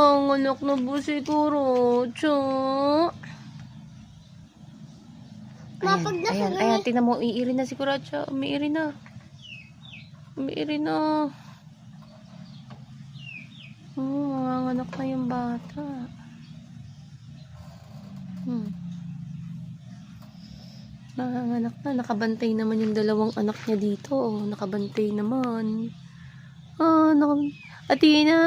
Nanganganak na po si Kurocho. Ayan, tingnan mo, iiri na si Kurocho. Umiiri na. Nanganganak na yung bata. Nanganganak na. Nakabantay naman yung dalawang anak niya dito. Nakabantay naman. Atina!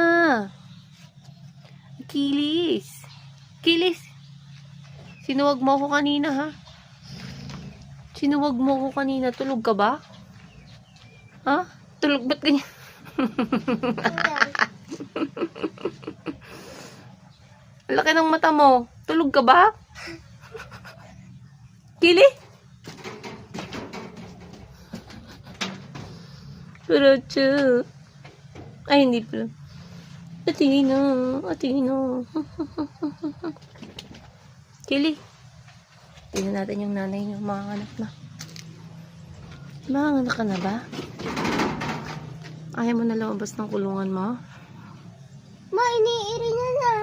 Kilis! Sinuwag mo ako kanina, ha? Tulog ka ba? Ha? Tulog ba't ganyan? Laki ng mata mo. Tulog ka ba? Kili? Kurocho. Ay, hindi pala. Atino. Kili. Tingnan natin yung nanay niyo. Manganganak na. Manganganak ka na ba? Ayaw mo na lumabas ng kulungan mo? Ma, iniiri niya na.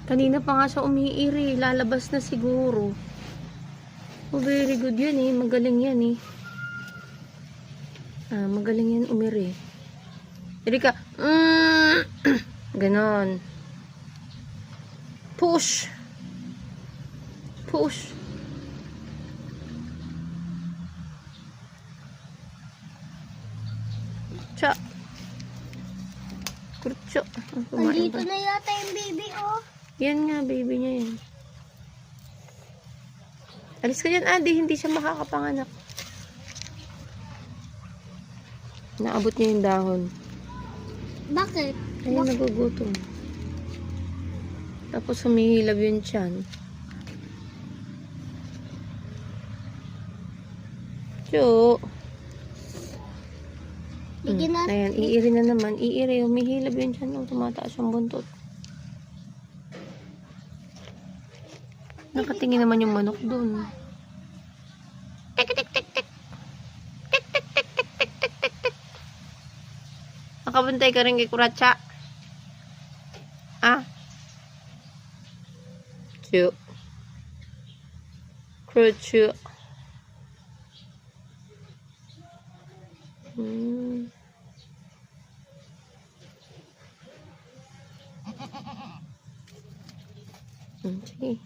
Kanina pa nga siya umiiri. Lalabas na siguro. Very good yan eh. Magaling yan eh. Magaling yan umiri. Dili ka. Ganon. Push. Cha. Kurcho. Andito na yata yung baby, oh. Yan nga, baby niya yan. Alis ka dyan, Adi. Hindi siya makakapanganak. Naabot niya yung dahon. Bakit? Ayun, nagugutom. Tapos humihilab yung tiyan. Cho. Bigyan natin. Ayan, iiri na naman. Iiri, humihilab yung tiyan. Tumataas yung buntot. Nakatingin naman yung manok dun. Nakabantay ka rin kay Kuratsa. Chu. Kuratsa. Sige.